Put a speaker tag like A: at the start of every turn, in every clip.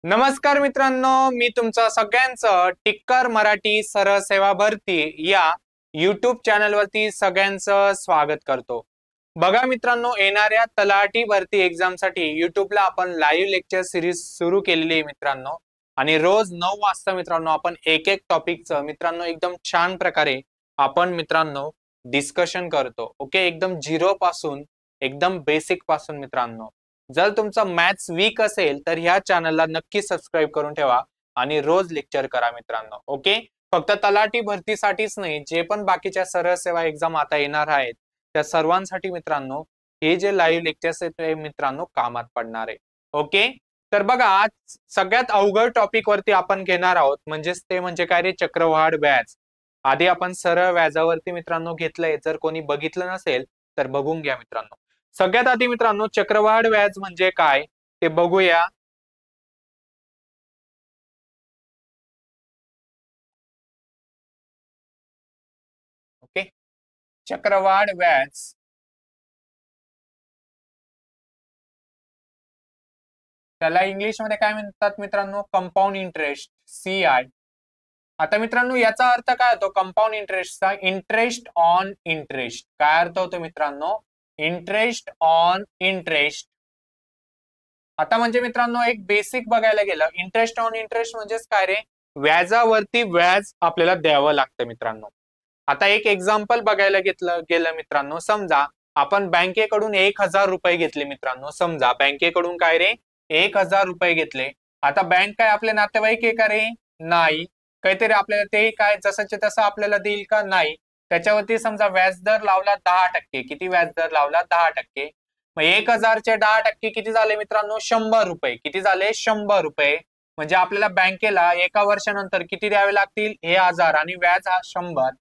A: नमस्कार मित्रांनो, मी तुमचं सगळ्यांचं टिक्कर मराठी सरळ सेवा भरती या YouTube चॅनलवरती सगळ्यांचं स्वागत करतो। बघा मित्रांनो, येणाऱ्या तलाठी भरती एक्झामसाठी YouTubeला आपण लाईव्ह लेक्चर सिरीज सुरू केलेली आहे मित्रांनो। आणि रोज 9 वाजता मित्रांनो आपण एक टॉपिकचं मित्रांनो एकदम छान प्रकारे आपण मित्रांनो डिस्कशन करतो। ओके, एकदम झिरो पासून एकदम बेसिक पासून मित्रांनो। जर तुमचा मॅथ्स वीक असेल तर ह्या चॅनलला नक्की सबस्क्राइब करून ठेवा आणि रोज लेक्चर करा मित्रांनो। ओके, फक्त तलाठी भरतीसाठीच नाही, जे पण बाकीच्या सरळ सेवा एक्झाम आता येणार आहेत त्या सर्वांसाठी मित्रांनो हे जे लाईव्ह लेक्चर्स आहेत ते मित्रांनो कामात पडणार आहे। ओके, तर बघा आज सगळ्यात अवघड टॉपिक वरती आपण घेणार आहोत, म्हणजेच ते म्हणजे काय रे, चक्रवाढ व्याज। आधी आपण सरळ व्याजावरती मित्रांनो घेतलंय, जर कोणी बघितलं नसेल तर बघून घ्या मित्रांनो। सगळ्यात आधी मित्रांनो चक्रवाढ व्याज म्हणजे काय ते बघूया। ओके, चक्रवाढ व्याज त्याला इंग्लिश मध्ये काय म्हणतात मित्रांनो, कंपाऊंड इंटरेस्ट, CI। आता मित्रांनो याचा अर्थ काय होतो कंपाऊंड इंटरेस्टचा? Interest on interest. काय अर्थ होतो मित्रांनो? Interest on interest. आता म्हणजे मित्रांनो एक बेसिक बघायला गेलं, इंटरेस्ट ऑन इंटरेस्ट म्हणजेच काय रे, व्याजावरती व्याज आपल्याला द्यावं लागतं मित्रांनो। आता एक एक्झाम्पल बघायला गेलं मित्रांनो, समजा आपण बँकेकडून 1000 रुपये घेतले मित्रांनो। समजा बँकेकडून काय रे, 1000 रुपये घेतले। आता बँक काय आपले नातेवाईक आहे का रे? नाही। काहीतरी आपल्याला ते काय जसंच्या तसं आपल्याला देईल का? नाही। त्याच्यावरती समजा व्याजदर लावला 10%। किती व्याजदर लावला? 10%। मग 1000 चे 10% किती झाले मित्रांनो? 100 रुपये। किती झाले? 100 रुपये। म्हणजे आपल्याला बँकेला एका वर्षानंतर किती द्यावे लागतील? हे 1000 आणि व्याज हा 100,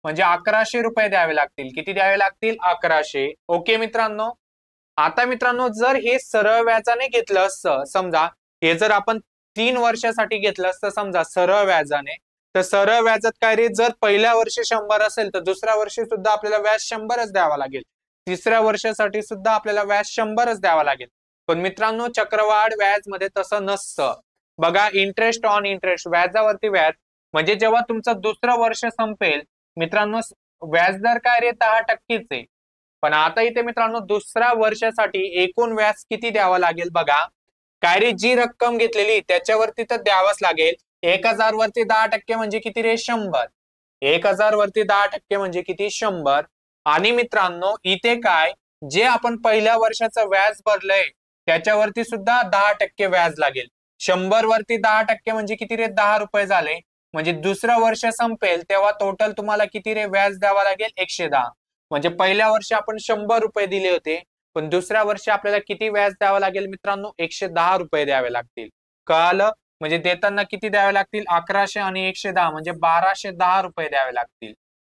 A: म्हणजे 1100 रुपये द्यावे लागतील। किती द्यावे लागतील? 1100। ओके मित्रांनो, आता मित्रांनो जर हे सरळ व्याजाने घेतलं असतं, समजा हे जर आपण 3 वर्षासाठी घेतलं असतं समजा सरळ व्याजाने, तर सरळ व्याजात काय रे, जर पहिल्या वर्षी 100 असेल तर दुसऱ्या वर्षी सुद्धा आपल्याला व्याज 100च द्यावा लागेल, तिसऱ्या वर्षासाठी सुद्धा आपल्याला व्याज 100च द्यावा लागेल। पण मित्रांनो चक्रवाढ व्याज मध्ये तसं नसतं। बघा, इंटरेस्ट ऑन इंटरेस्ट, व्याजावरती व्याज, म्हणजे जेव्हा तुमचं दुसरं वर्ष संपेल मित्रांनो व्याजदर काय रे, 10%च आहे। पण आता इथे मित्रांनो दुसऱ्या वर्षासाठी एकूण व्याज किती द्यावं लागेल बघा। काय रे, जी रक्कम घेतलेली त्याच्यावरती तर द्यावंच लागेल। 1000 वरती 10% म्हणजे किती रे? 100। 1000 वरती 10% म्हणजे किती? 100। आणि मित्रांनो इथे काय, जे आपण पहिल्या वर्षाचं व्याज भरलंय त्याच्यावरती सुद्धा 10% व्याज लागेल। 100 वरती 10% म्हणजे किती रे? 10 रुपये झाले। म्हणजे दुसरं वर्ष संपेल तेव्हा टोटल तुम्हाला किती रे व्याज द्यावा लागेल? 110। म्हणजे पहिल्या वर्षी आपण 100 रुपये दिले होते, पण दुसऱ्या वर्षी आपल्याला किती व्याज द्यावं लागेल मित्रांनो? 110 रुपये द्यावे लागतील। कळालं? म्हणजे देताना किती द्यावे लागतील? 1100 आणि 110 म्हणजे 1210 रुपये द्यावे लागतील।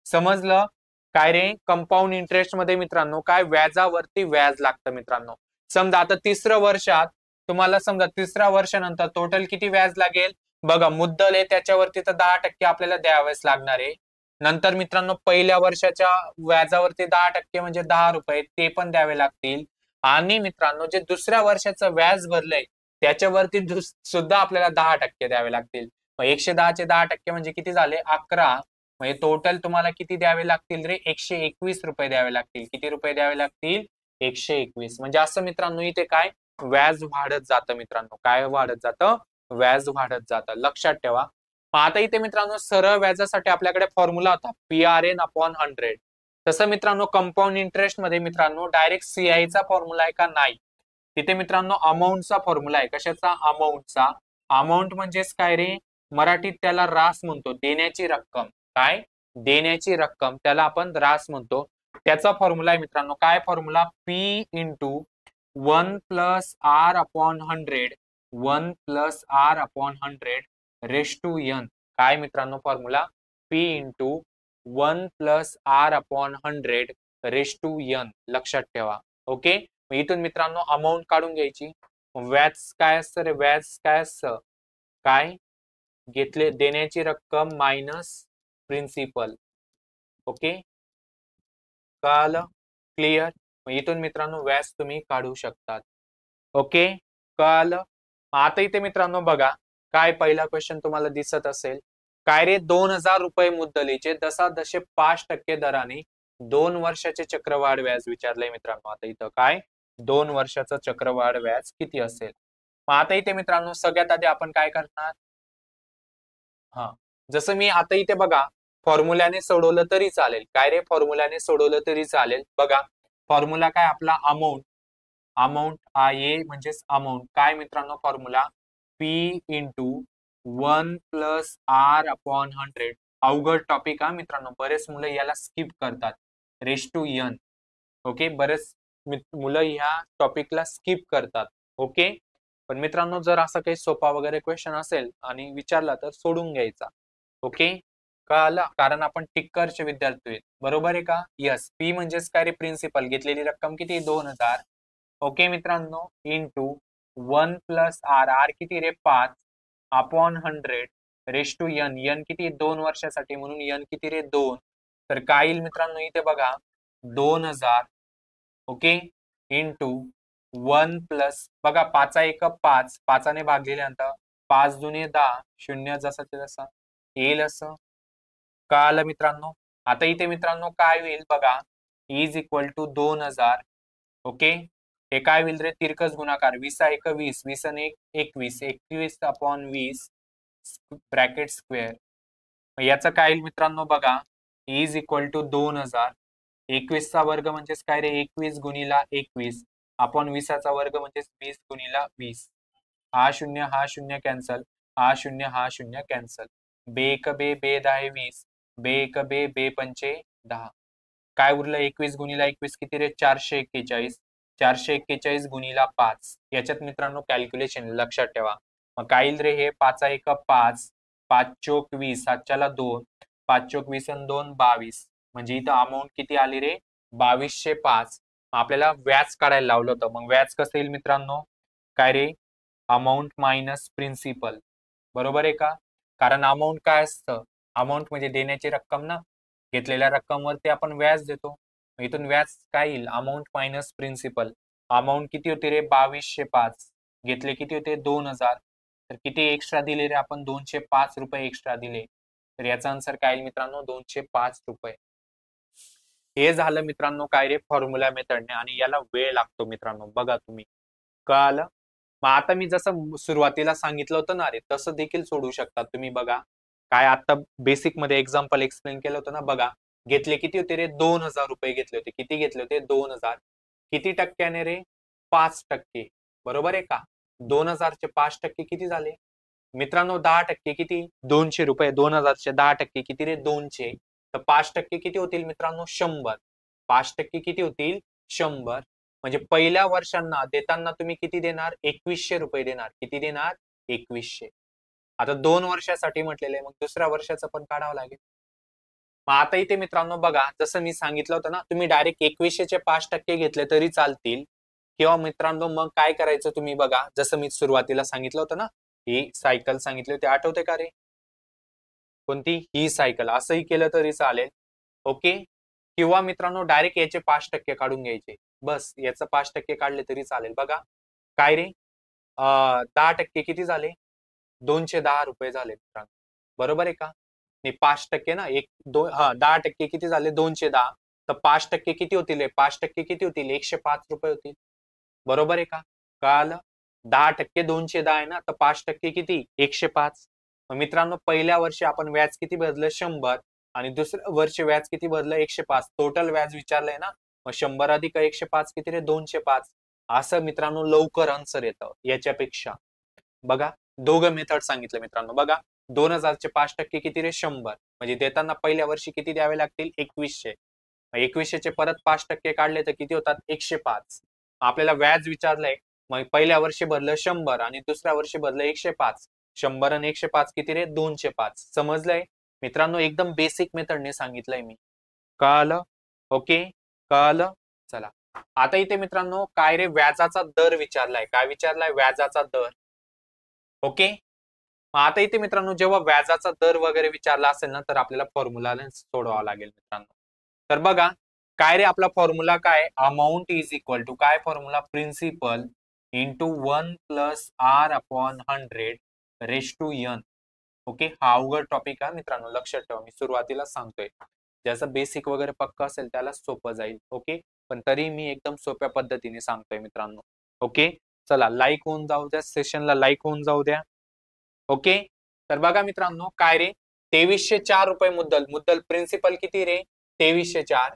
A: समजलं? काय रे, कंपाऊंड इंटरेस्ट मध्ये मित्रांनो काय व्याजावरती व्याज लागतं मित्रांनो। समजा आता तिसऱ्या वर्षात तुम्हाला समजा तिसऱ्या वर्षानंतर टोटल किती व्याज लागेल बघा, मुद्दल आहे त्याच्यावरती तर 10% आपल्याला द्यावेच लागणार आहे। नंतर मित्रांनो पहिल्या वर्षाच्या व्याजावरती 10% म्हणजे 10 रुपये ते पण द्यावे लागतील। आणि मित्रांनो जे दुसऱ्या वर्षाचं व्याज भरलंय त्याच्यावरती सुद्धा आपल्याला 10% द्यावे लागतील। मग 110 चे 10% म्हणजे किती झाले? 11। म्हणजे टोटल तुम्हाला किती द्यावे लागतील रे? 121 रुपये द्यावे लागतील। किती रुपये द्यावे लागतील? 121। म्हणजे असं मित्रांनो इथे काय व्याज वाढत जातं मित्रांनो। काय वाढत जातं? व्याज वाढत जातं, लक्षात ठेवा। आता इथे मित्रांनो सरळ व्याजासाठी आपल्याकडे फॉर्म्युला होता PRN/100। तसं मित्रांनो कंपाऊंड इंटरेस्ट मध्ये मित्रांनो डायरेक्ट CI चा फॉर्म्युला आहे का? नाही। तिथे मित्रांनो अमाऊंटचा फॉर्म्युला आहे। कशाचा? अमाऊंटचा। अमाऊंट म्हणजेच काय रे, मराठीत त्याला रास म्हणतो, देण्याची रक्कम। काय? देण्याची रक्कम, त्याला आपण रास म्हणतो। त्याचा फॉर्म्युला आहे मित्रांनो, काय formula? P into 1 plus R/100, 1 plus R/100 raise to n। काय मित्रांनो formula? P into 1 plus R/100 raise to n। लक्षात ठेवा। ओके, इथून मित्रांनो अमाऊंट काढून घ्यायची। व्याज काय असतं रे? व्याज काय असतं? काय घेतले, देण्याची रक्कम मायनस प्रिन्सिपल। ओके, कळालं? क्लिअर? इथून मित्रांनो व्याज तुम्ही काढू शकतात। ओके, कळालं? आता इथे मित्रांनो बघा, काय पहिला क्वेश्चन तुम्हाला दिसत असेल, काय रे 2000 रुपये मुद्दलीचे जसे 5% दराने 2 वर्षाचे चक्रवाढ व्याज विचारलंय मित्रांनो. आता इथं काय 2 वर्षाचं चक्रवाढ व्याज किती असेल. मग आता इथे मित्रांनो सगळ्यात आधी आपण काय करणार, हा जसं मी आता इथे बघा फॉर्म्युल्याने सोडवलं तरी चालेल. काय रे फॉर्म्युल्याने सोडवलं तरी चालेल. बघा फॉर्म्युला काय आपला अमाऊंट, अमाऊंट ए म्हणजेच अमाऊंट काय मित्रांनो फॉर्म्युला पी इंटू 1 + R/100. अवघड टॉपिक हा मित्रांनो, बरेच मुलं याला स्किप करतात. Raise to N. ओके, बरेच मुलं ह्या टॉपिकला स्किप करतात. ओके, पण मित्रांनो जर असा काही सोपा वगैरे क्वेश्चन असेल आणि विचारला तर सोडून घ्यायचा. ओके, कळालं? कारण आपण टिक्करचे विद्यार्थी आहेत. बरोबर आहे का? यस. पी म्हणजेच काय रे प्रिन्सिपल, घेतलेली रक्कम किती 2000. ओके मित्रांनो, इंटू 1 + R. किती रे 5/100 रेश टू एन. एन किती 2 वर्षासाठी म्हणून एन किती रे 2. तर काय येईल मित्रांनो इथे बघा 2000. ओके, इंटू 1 + बघा 5 × 1 = 5, 5ने भागलेल्यानंतर 5 दुने 10, 0 जसं ते तसं येईल असं. कळालं मित्रांनो? आता इथे मित्रांनो काय होईल बघा, इज इक्वल टू 2000. ओके, हे काय होईल रे तिरकस गुणाकार 20 × 1 = 20, 20 × 1 = 21, 21/20 ब्रॅकेट स्क्वेअर. याचं काय येईल मित्रांनो बघा, इज इक्वल टू 2000. 21चा वर्ग म्हणजेच काय रे 21 × 21 अपॉन 20चा वर्ग म्हणजेच 20 × 20. हा 0 कॅन्सल, हा 0 कॅन्सल. बे 1 बे, बे 10 20, बे 1 बे, बे 5 10. काय उरलं 21 × 21 किती रे 441. 441 × 5. याच्यात मित्रांनो कॅल्क्युलेशन लक्षात ठेवा. मग काय येईल रे हे 5 × 1 = 5, 5 चोक 20, 7च्याला 2, 5 चोक 20 आणि 2 22. म्हणजे इथं अमाऊंट किती आली रे 2205. आपल्याला व्याज काढायला लावलं होतं. मग व्याज कसं येईल मित्रांनो, काय रे अमाऊंट मायनस प्रिन्सिपल. बरोबर आहे का? कारण अमाऊंट काय असतं, अमाऊंट म्हणजे देण्याची रक्कम ना, घेतलेल्या रक्कमवरती आपण व्याज देतो. इथून व्याज काय येईल अमाऊंट मायनस प्रिन्सिपल. अमाऊंट किती होती रे 2205, घेतले किती होते 2000, तर किती एक्स्ट्रा दिले रे आपण 205 रुपये एक्स्ट्रा दिले. तर याचा आन्सर काय येईल मित्रांनो 205 रुपये. हे झालं मित्रांनो काय रे फॉर्म्युला मेथडने, आणि याला वेळ लागतो मित्रांनो, बघा तुम्ही. कळालं? मग आता मी जसं सुरुवातीला सांगितलं होतं ना रे, तसं देखील सोडू शकता तुम्ही. बघा काय आता बेसिक मध्ये एक्झाम्पल एक्सप्लेन केलं होतं ना. बघा घेतले किती होते रे 2000 रुपये घेतले होते. किती घेतले होते 2000. किती टक्क्याने रे 5%. बरोबर आहे का? 2000चे 5% किती झाले मित्रांनो 10% किती 200 रुपये. 2000चे 10% किती रे 200. तर 5% किती होतील मित्रांनो 100. 5% किती होतील 100. म्हणजे पहिल्या वर्षांना देताना तुम्ही किती देणार 2100 रुपये देणार. किती देणार 2100. आता 2 वर्षासाठी म्हटलेलं आहे, मग दुसऱ्या वर्षाचं पण काढावं लागेल. मग आता इथे मित्रांनो बघा जसं मी सांगितलं होतं ना, तुम्ही डायरेक्ट 2100चे 5% घेतले तरी चालतील, किंवा मित्रांनो मग काय करायचं तुम्ही बघा, जसं मी सुरुवातीला सांगितलं होतं ना, ही सायकल सांगितली होती आठवते का रे, कोणती ही सायकल, असंही केलं तरी चालेल. ओके, किंवा मित्रांनो डायरेक्ट याचे 5% काढून घ्यायचे, बस याचं 5% काढले तरी चालेल. बघा काय रे 10% किती झाले 210 रुपये झाले मित्रांनो. बरोबर आहे का? नाही 5% ना, 10% किती झाले 210. तर 5% किती होतील 5% किती होतील 105 रुपये होतील. बरोबर आहे का? कळालं? 10% 210 आहे ना, तर 5% किती 105. मित्रांनो पहिल्या वर्षी आपण व्याज किती भरलं 100, आणि दुसऱ्या वर्षी व्याज किती भरलं 105. टोटल व्याज विचारलंय ना, मग 100 अधिक 105 किती रे 205. असं मित्रांनो लवकर आन्सर येतं याच्यापेक्षा. बघा दोघं मेथड सांगितलं मित्रांनो. बघा 2000चे 5% किती रे 100, म्हणजे देताना पहिल्या वर्षी किती द्यावे लागतील 2100. 2100चे परत 5% काढले तर किती होतात 105. आपल्याला व्याज विचारलंय, मग पहिल्या वर्षी भरलं 100 आणि दुसऱ्या वर्षी भरलं 105. 100 आणि 105 किती रे 205. समजलंय मित्रांनो? एकदम बेसिक मेथडने सांगितलंय मी. कळालं? ओके, कळालं? चला आता इथे मित्रांनो काय रे व्याजाचा दर विचारलाय. काय विचारलाय व्याजाचा दर. ओके, आता इथे मित्रांनो जेव्हा व्याजाचा दर वगैरे विचारला असेल ना, तर आपल्याला फॉर्म्युला सोडवावा लागेल मित्रांनो. तर बघा काय रे आपला फॉर्म्युला काय, अमाऊंट इज इक्वल टू काय formula principal into 1+r/100 okay. हा अवघड टॉपिक आहे मित्रांनो, लक्षात ठेवा. मी सुरुवातीला सांगतोय, ज्याचं बेसिक वगैरे पक्का असेल त्याला सोपं जाईल. ओके, पण तरी मी एकदम सोप्या पद्धतीने सांगतोय मित्रांनो. ओके, चला लाईक होऊन जाऊ द्या, सेशनला लाईक होऊन जाऊ द्या. ओके, तर बघा मित्रांनो, काय रे, 2304 रुपये मुद्दल. मुद्दल प्रिन्सिपल किती रे, 2304.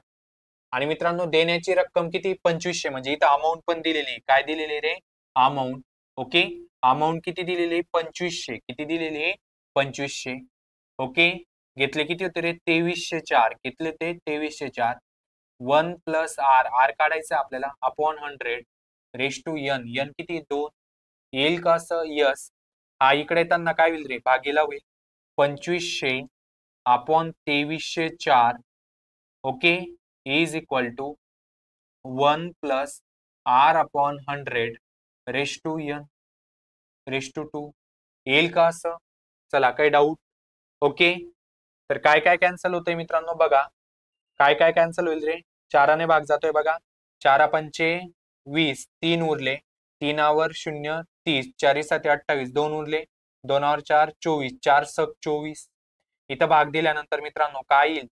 A: आणि मित्रांनो देण्याची रक्कम किती, 2500. म्हणजे इथं अमाऊंट पण दिलेली. काय दिलेली रे, अमाऊंट. ओके, अमाऊंट किती दिलेली, 2500. किती दिलेली, 2500. ओके, घेतले किती होते रे, 2304. घेतले ते 2304. 1+r, r काढायचं आपल्याला, upon 100 raise to n. n किती, 2. येईल का असं, यस. हा इकडे येताना काय होईल रे, भागीला होईल. 2500 upon 2304 okay is equal to 1+r/100 raise to n raise to 2. येईल का असं, चला काही डाऊट. ओके, तर काय काय कॅन्सल होतंय मित्रांनो, बघा काय काय कॅन्सल होईल रे. 4ने भाग जातोय बघा, 4×5 20, 3 उरले, 3वर 0 30, 4×7 28, 2 उरले, 2वर 4 24, 4×7 24. इथं भाग दिल्यानंतर मित्रांनो काय येईल,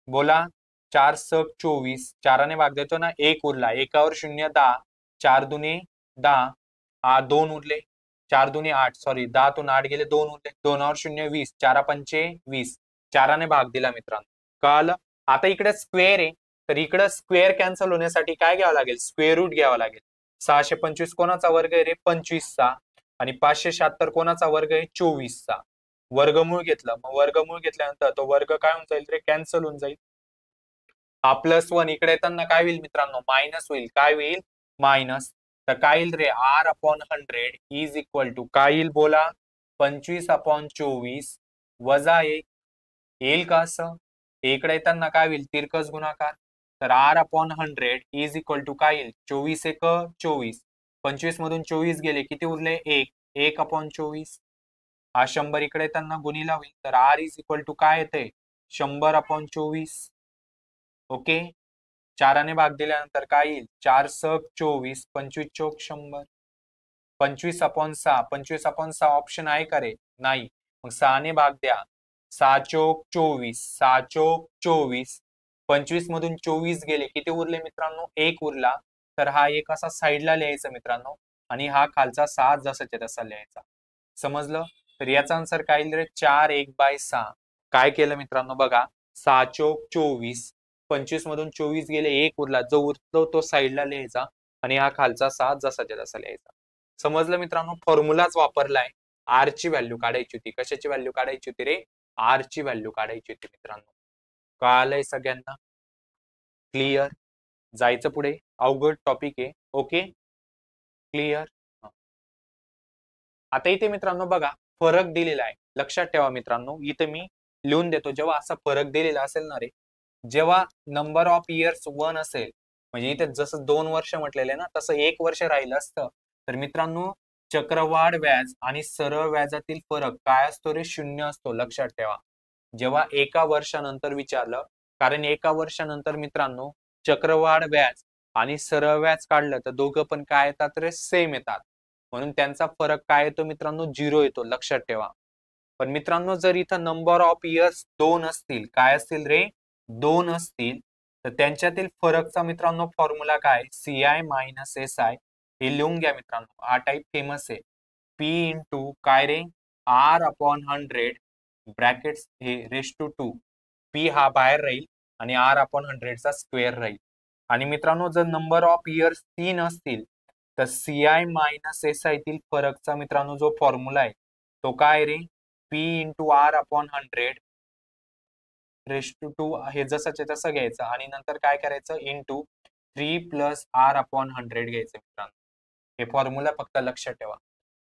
A: बोला. 4×7 24, 4ने भाग देतो ना, 1 उरला, 1वर 0 10, 4×2 10, 2 उरले, 4×2 8, सॉरी 10तून 8 गेले, 2 उरले, 2वर 0 20, 4×5 20. 4ने भाग दिला मित्रांनो, कळालं. आता इकडे स्क्वेअर आहे, तर इकडे स्क्वेअर कॅन्सल होण्यासाठी काय घ्यावं लागेल, स्क्वेअर रूट घ्यावं लागेल. 625 कोणाचा वर्ग आहे रे, 25चा. आणि 576 कोणाचा वर्ग आहे, 24चा. वर्गमूळ घेतलं, मग वर्गमूळ घेतल्यानंतर तो वर्ग काय होऊन जाईल रे, कॅन्सल होऊन जाईल. हा +1 इकडे येताना काय होईल मित्रांनो, मायनस होईल. काय होईल, मायनस. तर काय येईल रे, r/100 इज इक्वल टू काय येईल, बोला. 25/24 वजा 1. येईल का असं, इकडे येताना काय होईल, तिरकस गुणाकार. तर r/100 इज इक्वल टू काय येईल, 24 1 24. 25 मधून 24 गेले, किती उरले, 1. 1/24. हा 100 इकडे येताना गुणिला होईल. तर r इज इक्वल टू काय येते, 100/24. ओके, 4ने भाग दिल्यानंतर काय येईल, 4×7 24, 25 चोक 100. 25/6, 25/6 ऑप्शन आहे का रे, नाही. मग 6ने भाग द्या, 6 चोक 24, 6 चोक 24. 25 मधून 24 गेले, किती उरले मित्रांनो, 1 उरला. तर हा एक असा साईडला लिहायचा मित्रांनो, आणि हा खालचा 6 जसाच्या तसा लिहायचा. समजलं. तर याचा आन्सर काय येईल रे, 4 1/6. काय केलं मित्रांनो, बघा, 6 चोक 24, 25 मधून 24 गेले, 1 उरला, जो उरतो तो साईडला लिहायचा, आणि हा खालचा 7 जसाच्या तसा लिहायचा. समजलं मित्रांनो, फॉर्म्युलाच वापरलाय. आर ची व्हॅल्यू काढायची होती. कशाची व्हॅल्यू काढायची होती रे, आर ची व्हॅल्यू काढायची होती मित्रांनो. कळालंय सगळ्यांना, क्लिअर. जायचं पुढे, अवघड टॉपिक आहे. Okay, clear. आता इथे मित्रांनो बघा, फरक दिलेला आहे. लक्षात ठेवा मित्रांनो, इथे मी लिहून देतो. जेव्हा असा फरक दिलेला असेल ना रे, जेव्हा नंबर ऑफ इयर्स 1 असेल, म्हणजे इथे जसं 2 वर्ष म्हटलेलं आहे ना, तसं 1 वर्ष राहिलं असतं, तर मित्रांनो चक्रवाढ व्याज आणि सरळ व्याजातील फरक काय असतो रे, 0 असतो. लक्षात ठेवा, जेव्हा एका वर्षानंतर विचारलं, कारण एका वर्षानंतर मित्रांनो चक्रवाढ व्याज आणि सरळ व्याज काढलं तर दोघं पण काय येतात रे, सेम येतात. म्हणून त्यांचा फरक काय येतो मित्रांनो, 0 येतो. लक्षात ठेवा. पण मित्रांनो जर इथं नंबर ऑफ इयर्स 2 असतील, काय असतील रे, 2 असतील, तर त्यांच्यातील फरकचा मित्रांनो फॉर्म्युला काय, CI मायनस SI. हे लिहून घ्या मित्रांनो, हा टाईप फेमस आहे. P इंटू काय रे, r/100 ब्रॅकेट्स हे रेश टू 2. P हा बाहेर राहील आणि r/100 चा स्क्वेअर राहील. आणि मित्रांनो जर नंबर ऑफ इयर्स 3 असतील, तर CI मायनस SI तील फरकचा मित्रांनो जो फॉर्म्युला आहे तो काय रे, P into r/100 raise to 2 हे जसंच्या तसं घ्यायचं, आणि नंतर काय करायचं, इंटू 3 + r/100 घ्यायचं मित्रांनो. हे फॉर्म्युला फक्त लक्षात ठेवा.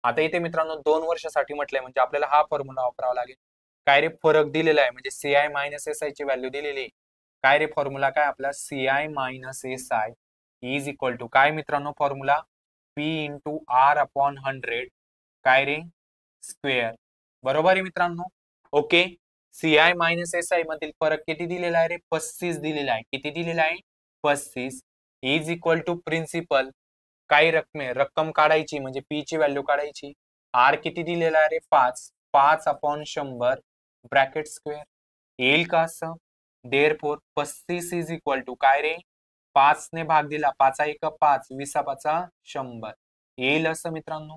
A: आता इथे मित्रांनो 2 वर्षासाठी म्हटलंय, म्हणजे आपल्याला हा फॉर्म्युला वापरावा लागेल. काय रे, फरक दिलेला आहे, म्हणजे CI मायनस SI ची व्हॅल्यू दिलेली आहे. काय रे, फॉर्म्युला काय आपला, CI minus SI is equal to काय मित्रांनो, फॉर्म्युला P इंटू r/100 काय रे, स्क्वेअर. बरोबर आहे मित्रांनो. ओके, CI मायनस SI मधील फरक किती दिलेला आहे रे, 35 दिलेला आहे. किती दिलेला आहे, 35 इज इक्वल टू प्रिन्सिपल काही रक्कम काढायची म्हणजे पी ची व्हॅल्यू काढायची. आर किती दिलेला आहे रे 5, 5/100 ब्रॅकेट स्क्वेअर येईल का असं. देअरफॉर 35 इज इक्वल टू काय रे 5 ने भाग दिला 5 5 20/100 येईल असं मित्रांनो.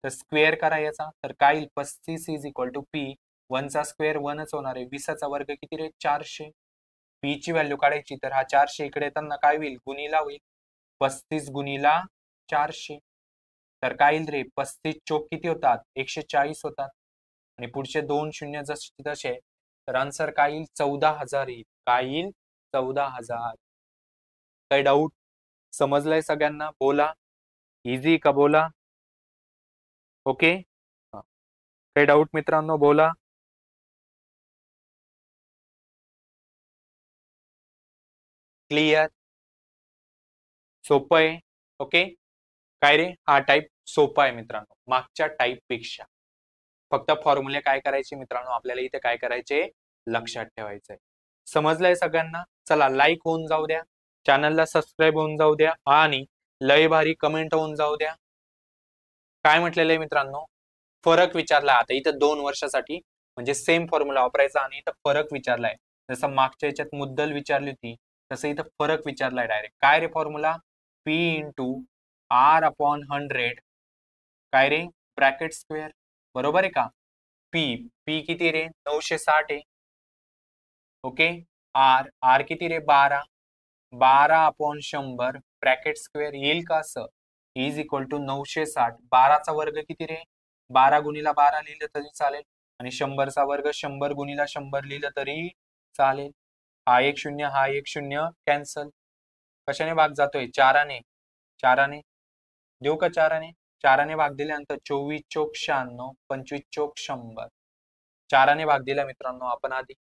A: तर स्क्वेअर करा याचा तर काय येईल 35 इज इक्वल टू पी 1चा स्क्वेअर 1च होणार आहे 20चा वर्ग किती रे 400. पी ची व्हॅल्यू काढायची तर हा 400 इकडे येताना काय होईल गुणीला होईल 35 गुणीला 400 तर काय येईल रे 35 चोक किती होतात 140 होतात आणि पुढचे 2 शून्य जसे तसे तर आन्सर काय येईल 14,000 येईल. काय येईल 14,000. काही डाऊट समजलंय सगळ्यांना बोला इझी का बोला. ओके काही डाऊट मित्रांनो बोला. क्लिअर सोपं आहे. ओके काय रे हा टाईप सोपा आहे मित्रांनो मागच्या टाईप पेक्षा. फक्त फॉर्म्युले काय करायचे मित्रांनो आपल्याला इथे काय करायचे लक्षात ठेवायचंय. समजलंय सगळ्यांना. चला लाईक होऊन जाऊ द्या चॅनलला सबस्क्राईब होऊन जाऊ द्या आणि लय भारी कमेंट होऊन जाऊ द्या. काय म्हटलेलं आहे मित्रांनो फरक विचारला आता इथं 2 वर्षासाठी म्हणजे सेम फॉर्म्युला वापरायचा आणि इथं फरक विचारलाय. जसं मागच्या याच्यात मुद्दल विचारली होती तसं इथं फरक विचारलाय डायरेक्ट. काय रे फॉर्म्युला पी इंटू R/100 काय रे ब्रॅकेट स्क्वेअर बरोबर आहे का. पी पी किती रे 960 आहे. ओके आर किती रे 12/100 ब्रॅकेट स्क्वेअर येईल का असं इज इक्वल टू 960 12चा वर्ग किती रे 12 गुणीला 12 लिहिलं तरी चालेल आणि 100चा वर्ग 100 गुणीला 100 लिहिलं तरी चालेल. हा 1 0 हा 1 0 कॅन्सल. कशाने भाग जातोय 4ने देऊ का 4ने भाग दिल्यानंतर 24 चोक 96 25 चोक 100 4ने भाग दिला मित्रांनो आपण आधी.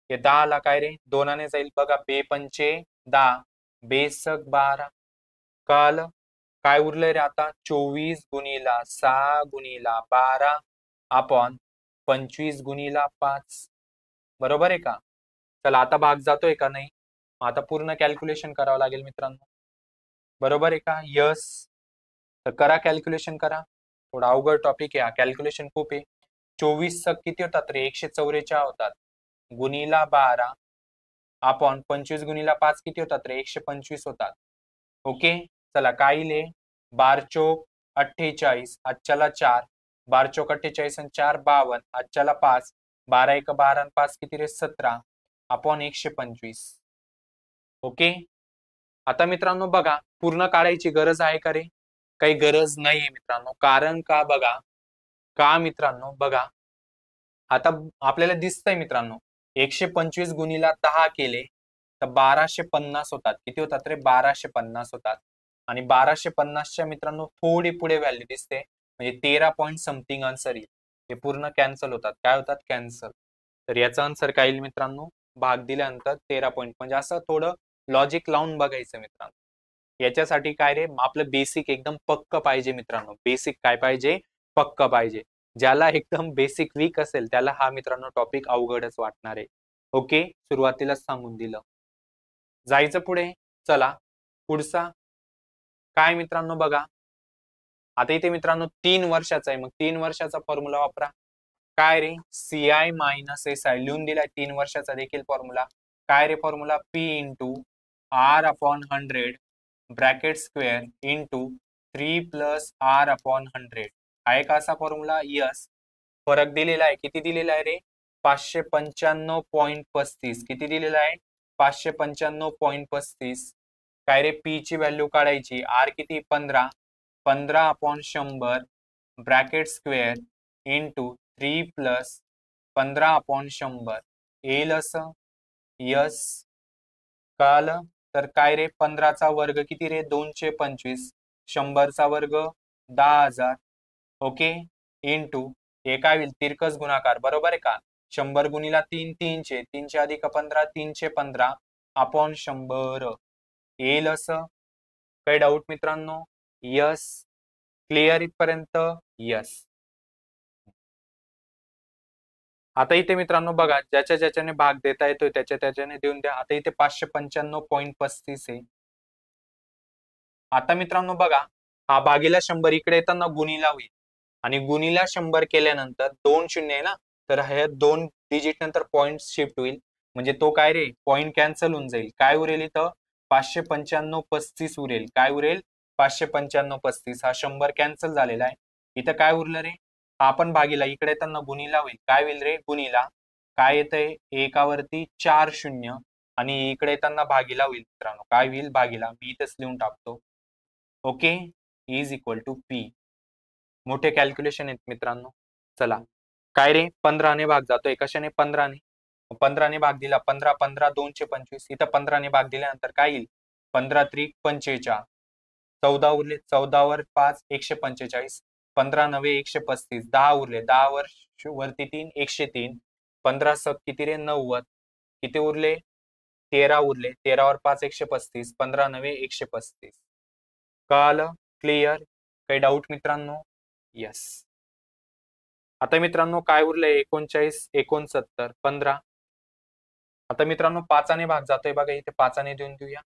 A: हे 10 ला काय रे 2ने जाईल बघा बे पंचे 10 बेसक 12 कळालं. काय उरलंय रे आता 24 गुणीला 6 गुणीला 12 आपण 25 गुणीला 5 बरोबर आहे का. चला आता भाग जातोय का नाही आता पूर्ण कॅल्क्युलेशन करावं लागेल मित्रांनो बरोबर आहे का. यस तर करा कॅल्क्युलेशन करा. थोडा अवघड टॉपिक आहे कॅल्क्युलेशन खूप आहे. 24 किती होतात रे 144 होतात गुणीला 12 आपण 25 गुणीला 5 किती होतात रे 125 होतात. ओके चला काय येईल 12 चोक 48 आजच्याला 4 12 चोक 48 आणि 4 52 आजच्याला 5 12 1 12 आणि 5 किती रे 17 आपण 125. ओके आता मित्रांनो बघा पूर्ण काढायची गरज आहे का रे काही गरज नाहीये मित्रांनो. कारण का बघा का मित्रांनो बघा आता आपल्याला दिसतंय मित्रांनो 125 गुणीला 10 केले तर 1250 होतात. किती होतात रे 1250 होतात आणि 1250च्या मित्रांनो थोडी पुढे व्हॅल्यू दिसते म्हणजे 13 पॉईंट समथिंग आन्सर येईल. हे पूर्ण कॅन्सल होतात काय होतात कॅन्सल. तर याचा आन्सर काय येईल मित्रांनो भाग दिल्यानंतर 13 पॉईंट म्हणजे असं थोडं लॉजिक लावून बघायचं मित्रांनो. याच्यासाठी काय रे आपलं बेसिक एकदम पक्क पाहिजे मित्रांनो. बेसिक काय पाहिजे पक्क पाहिजे. ज्याला एकदम बेसिक वीक असेल त्याला हा मित्रांनो टॉपिक अवघडच वाटणार आहे. ओके सुरुवातीलाच सांगून दिलं. जायचं पुढे चला पुढचा काय मित्रांनो बघा आता इथे मित्रांनो 3 वर्षाचा आहे मग 3 वर्षाचा फॉर्म्युला वापरा. काय रे CI मायनस SI लिहून दिलाय 3 वर्षाचा देखील फॉर्म्युला. काय रे formula P into R/100 bracket square into 3 plus R/100 आहे का असा फॉर्म्युला. यस फरक दिलेला आहे किती दिलेला आहे रे 595.35 किती दिलेला आहे 595.35. काय रे पी ची व्हॅल्यू काढायची आर किती 15/100 ब्रॅकेट स्क्वेअर इंटू 3 प्लस 15/100 येईल असं. यस कळालं. तर काय रे 15चा वर्ग किती रे 225 100चा वर्ग 10,000 ओके इंटू हे काय होईल तिरकस गुणाकार बरोबर आहे का 100 गुणीला 3 300 300 अधिक 15 315 अपॉन 100 येईल असं. काही डाऊट मित्रांनो. यस क्लिअर इथपर्यंत. यस आता इथे मित्रांनो बघा ज्याच्या ज्याच्याने भाग देता येतोय त्याच्या त्याच्याने देऊन द्या. आता इथे 595.35 आहे. आता मित्रांनो बघा हा भागीला 100 इकडे येताना गुणीला होईल आणि गुणीला 100 केल्यानंतर 2 शून्य आहे ना, तर हे 2 डिजिट नंतर पॉइंट शिफ्ट होईल म्हणजे तो काय रे पॉइंट कॅन्सल होऊन जाईल. काय उरेल इथं 595 उरेल. काय उरेल 595 हा 100 कॅन्सल झालेला आहे. इथं काय उरलं रे हा पण भागीला इकडे येताना गुणीला होईल. काय होईल रे गुणीला काय येतंय एकावरती 4 शून्य आणि इकडे येताना भागीला होईल मित्रांनो. काय होईल भागीला मी इथेच लिहून टाकतो. Okay is equal to P. मोठे कॅल्क्युलेशन आहेत मित्रांनो. चला काय रे 15 ने भाग जातोय कशाने 15 ने 15 ने भाग दिला 15 15 225 इथं 15 ने भाग दिल्यानंतर काय येईल 15 त्रिक 45 14 उरले 14 वर 5 145 15 नवे 135 10 उरले 10 वर वरती 3 103 15 सक किती रे 90 किती उरले 13 उरले 13 वर 5 135 15 नवे 135 कळालं क्लिअर काही डाऊट मित्रांनो यस. आता मित्रांनो काय उरलंय 39 69 15 आता मित्रांनो पाचाने भाग जातोय बघा इथे पाचाने देऊन देऊया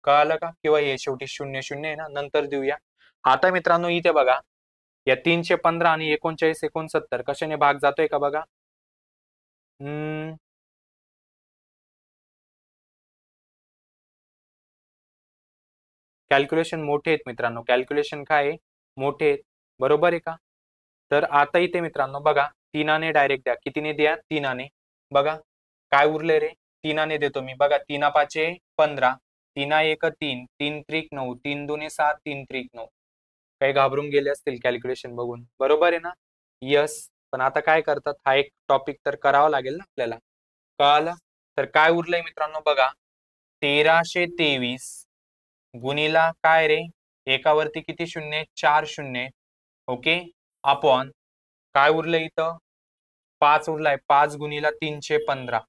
A: कळालं का किंवा हे शेवटी 0 0 आहे ना नंतर देऊया. आता मित्रांनो इथे बघा या 315 आणि 39 69 कशाने भाग जातोय का बघा कॅल्क्युलेशन मोठे आहेत मित्रांनो. कॅल्क्युलेशन काय आहे मोठे आहेत बरोबर आहे का. तर आता इथे मित्रांनो बघा तीनाने डायरेक्ट द्या कितीने द्या तीनाने बघा काय उरले रे तीनाने देतो मी बघा 3 पाचे 15 3 एक 3 3 त्रिक 9 3 दुने 7 3 त्रिक 9 काही घाबरून गेले असतील कॅल्क्युलेशन बघून बरोबर आहे ना यस. पण आता काय करतात हा एक टॉपिक तर करावा लागेल ना आपल्याला कळालं. तर काय उरलंय मित्रांनो बघा 1323 गुणीला काय रे एकावरती किती शून्य 4 शून्य ओके अपॉन काय उरलं इथं 5 उरलाय 5 गुणीला 315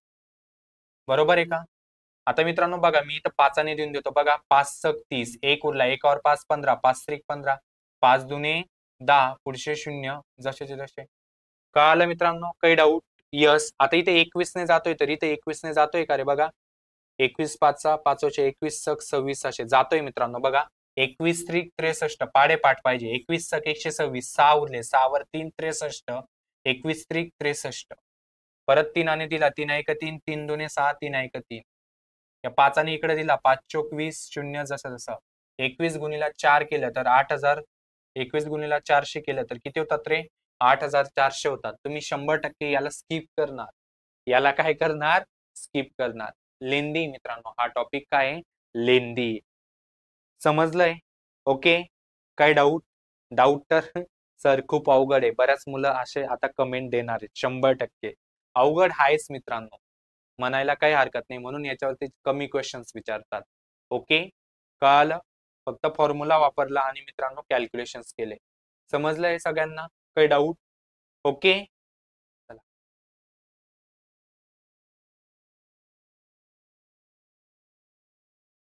A: बरोबर आहे का. आता मित्रांनो बघा मी इथं पाचाने देऊन देतो बघा 5 सक 30 एक उरला एकावर 5 15 5 त्रिक 15 5 दुने 10 पुढचे शून्य जसेचे जसे कळालं मित्रांनो काही डाऊट यस. आता इथे 21 ने जातोय तर इथे 21 ने जातोय का रे बघा 21 पाचचा 5 21 सक 26 असे जातोय मित्रांनो बघा 21 त्रिक 63 पाडेपाठ पाहिजे 21 सक 126 6 उरले 6 वर 3 63 21 त्रिक 63 परत 3 आणि दिला 3 एक 3 3 दुने 6 3 एक 3 या 5 आणि इकडे दिला 5 चोक 20 शून्य जसं जसं 21 गुणीला 4 केलं तर 8000 21 गुणीला 400 केलं तर किती होतात रे 8400 होतात. तुम्ही 100% याला स्किप करणार याला काय करणार स्किप करणार. लेंदी मित्रांनो हा टॉपिक काय आहे लेंदी समजलंय ओके. काय डाऊट डाऊट तर सर खूप अवघड आहे. बऱ्याच मुलं असे आता कमेंट देणार आहेत 100% अवघड आहेच मित्रांनो म्हणायला काही हरकत नाही म्हणून याच्यावरती कमी क्वेश्चन्स विचारतात. ओके कळालं फक्त फॉर्म्युला वापरला आणि मित्रांनो कॅल्क्युलेशन्स केले समजलंय सगळ्यांना काही डाऊट ओके.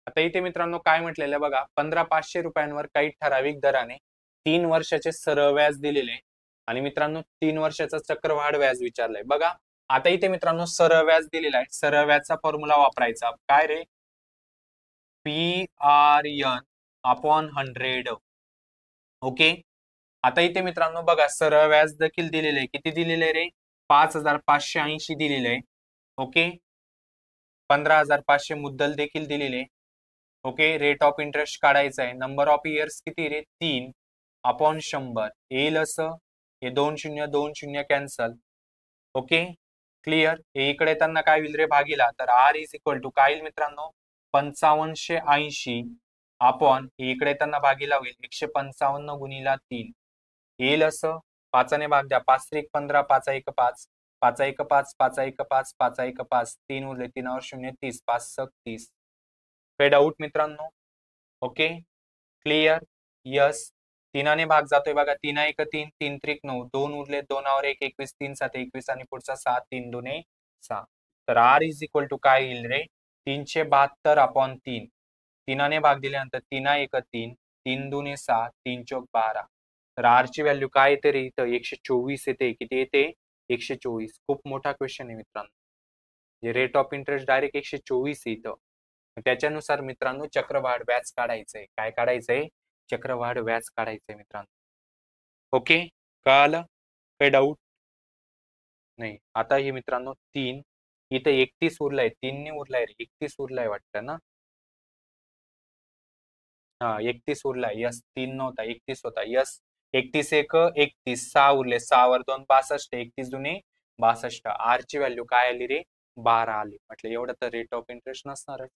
A: आता इथे मित्रांनो काय म्हटलेलं बघा 15,500 रुपयांवर काही ठराविक दराने 3 वर्षाचे सरळ व्याज दिलेले आणि मित्रांनो 3 वर्षाचा चक्रवाढ व्याज विचारलंय बघा. आता इथे मित्रांनो सरळ व्याज दिलेला आहे सरळ व्याजचा फॉर्म्युला वापरायचा काय रे PRN अपॉन 100 ओके. आता इथे मित्रांनो बघा सरळ व्याज देखील दिलेले आहे किती दिलेले रे 5580 दिलेले आहे ओके. 15,500 मुद्दल देखील दिलेले ओके. रेट ऑफ इंटरेस्ट काढायचा आहे नंबर ऑफ इयर्स किती रे 3 अपॉन 100 येईल असं हे 2 0 कॅन्सल ओके क्लिअर. हे इकडे त्यांना काय होईल रे भागीला तर R इज इक्वल टू काय मित्रांनो 5580 अपॉन इकडे त्यांना भागीला होईल 155 गुणीला 3 येईल असं 5 ने भाग द्या 5 त्रिक 15 5 1 5 5 1 5 5 1 5 5 1 5 3 उरले 3 वर 0 30 5 सक 30 काही डाऊट मित्रांनो ओके क्लिअर यस. 3 भाग जातोय बघा 3 1 3 3 त्रिक 9 2 उरले 2 वर 1 21 3 7 21 आणि पुढचा 7 3 दुने 6 तर R इज इक्वल टू काय येईल रे 372 अपॉन 3 3 भाग दिल्यानंतर 3 1 3 3 दुने 6 3 चौक 12 तर R ची व्हॅल्यू काय येते रे इथं 124 येते किती येते 124. खूप मोठा क्वेश्चन आहे मित्रांनो रेट ऑफ इंटरेस्ट डायरेक्ट 124 इथं त्याच्यानुसार मित्रांनो चक्रवाढ व्याज काढायचंय काय काढायचंय चक्रवाढ व्याज काढायचंय मित्रांनो. ओके, कळालं? काही डाऊट नाही. आता हे मित्रांनो 3 इथं 31 उरलाय, 3 नाही उरलाय रे, 31 उरलाय वाटतं ना. हा 31 उरलाय. यस, 3 नव्हता, 31 होता. यस, 31 एक 31, 6 उरले, 6 वर 2 62, 31 दुने 62. आर ची व्हॅल्यू काय आली रे? 12 आली. म्हटलं एवढं तर रेट ऑफ इंटरेस्ट नसणारच.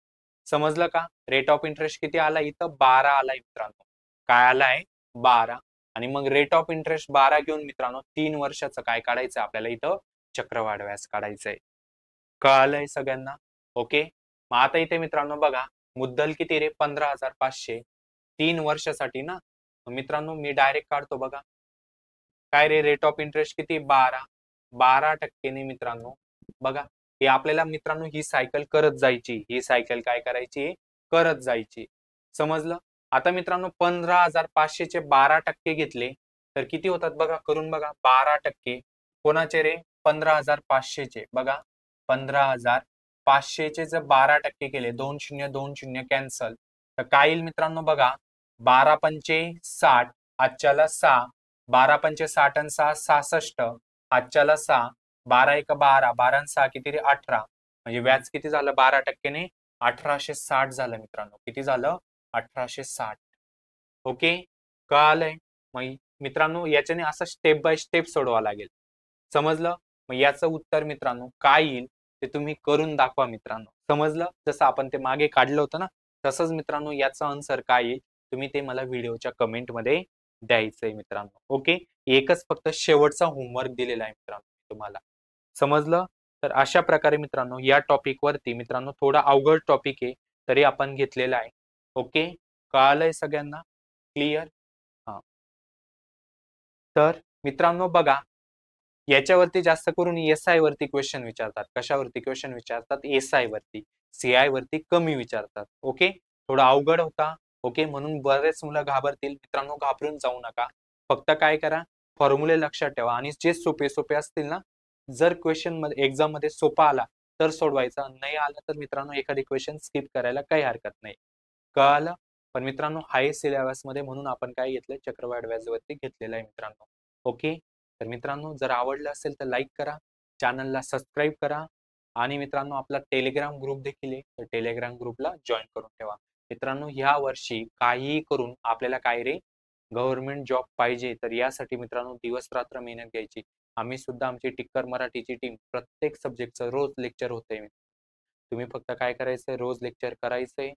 A: समजलं का? रेट ऑफ इंटरेस्ट किती आला इथं? 12 आलाय मित्रांनो. काय आलाय? 12. आणि मग रेट ऑफ इंटरेस्ट 12 घेऊन मित्रांनो 3 वर्षाचं काय काढायचं आपल्याला इथं? चक्रवाढ व्याज काढायचंय. कळालंय सगळ्यांना? ओके. मग आता इथे मित्रांनो बघा, मुद्दल किती रे? 15,500. 3 वर्षासाठी ना. मित्रांनो मी डायरेक्ट काढतो बघा. काय रे रेट ऑफ इंटरेस्ट किती? 12. 12% मित्रांनो. बघा, हे आपल्याला मित्रांनो ही सायकल करत जायची. ही सायकल काय करायची? करत जायची. समजलं? आता मित्रांनो 15,500 चे 12% घेतले तर किती होतात बघा, करून बघा. 12% कोणाचे रे? 15,500 चे. बघा, 15,500 चे जर 12% केले, 2 0 कॅन्सल, तर काय येईल मित्रांनो बघा, 12 पंचे 60, आजच्याला 6, 12 पंचे 60 आणि 6 66, आजच्याला 6, 12 एक 12, 12 आणि 6 किती रे? 18. म्हणजे व्याज किती झालं 12%ने? 1860 झालं मित्रांनो. किती झालं? 1860. ओके, कळालंय? मग मित्रांनो याच्याने असं स्टेप बाय स्टेप सोडवा लागेल. समजलं? मग याचं उत्तर मित्रांनो काय येईल ते तुम्ही करून दाखवा मित्रांनो. समजलं? जसं आपण ते मागे काढलं होतं ना, तसंच मित्रांनो याचा आन्सर काय येईल तुम्ही ते मला व्हिडिओच्या कमेंटमध्ये द्यायचंय मित्रांनो. ओके, एकच फक्त शेवटचा होमवर्क दिलेला आहे मित्रांनो तुम्हाला. समजलं? तर अशा प्रकारे मित्रांनो या टॉपिक वरती मित्रांनो थोडा अवघड टॉपिक आहे तरी आपण घेतलेला आहे. ओके, कळालंय सगळ्यांना? क्लिअर? हा. तर मित्रांनो बघा, याच्यावरती जास्त करून एसआय वरती क्वेश्चन विचारतात. कशावरती क्वेश्चन विचारतात? एसआय वरती. सीआय वरती कमी विचारतात. ओके, थोडा अवघड होता. ओके, म्हणून बरेच मुलं घाबरतील. मित्रांनो घाबरून जाऊ नका. फक्त काय करा, फॉर्म्युले लक्षात ठेवा आणि जे सोपे सोपे असतील ना, जर क्वेश्चन मध्ये एक्झाम मध्ये सोपा आला तर सोडवायचा, नाही आला तर मित्रांनो एखादी क्वेश्चन स्किप करायला काही हरकत नाही. कळालं? पण मित्रांनो हाय सिलेबस मध्ये म्हणून आपण काय घेतलंय? चक्रवाढ व्याजावरती घेतलेलं आहे मित्रांनो. ओके, तर मित्रांनो जर आवडलं असेल तर लाईक करा, चॅनलला सबस्क्राईब करा आणि मित्रांनो आपला टेलिग्राम ग्रुप देखील आहे, तर टेलिग्राम ग्रुपला जॉईन करून ठेवा. मित्रांनो ह्या वर्षी काहीही करून आपल्याला काय रे? गव्हर्नमेंट जॉब पाहिजे. तर यासाठी मित्रांनो दिवस रात्र मेहनत घ्यायची. आम्ही सुद्धा आमची टिक्कर मराठीची टीम प्रत्येक सब्जेक्टचं रोज लेक्चर होतंय. तुम्ही फक्त काय करायचंय? रोज लेक्चर करायचंय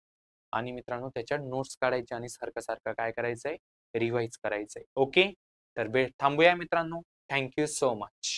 A: आणि मित्रांनो त्याच्या नोट्स काढायचे आणि सारखं सारखं काय करायचंय? रिवाइज करायचंय. ओके, तर थांबूया मित्रांनो. Thank you so much.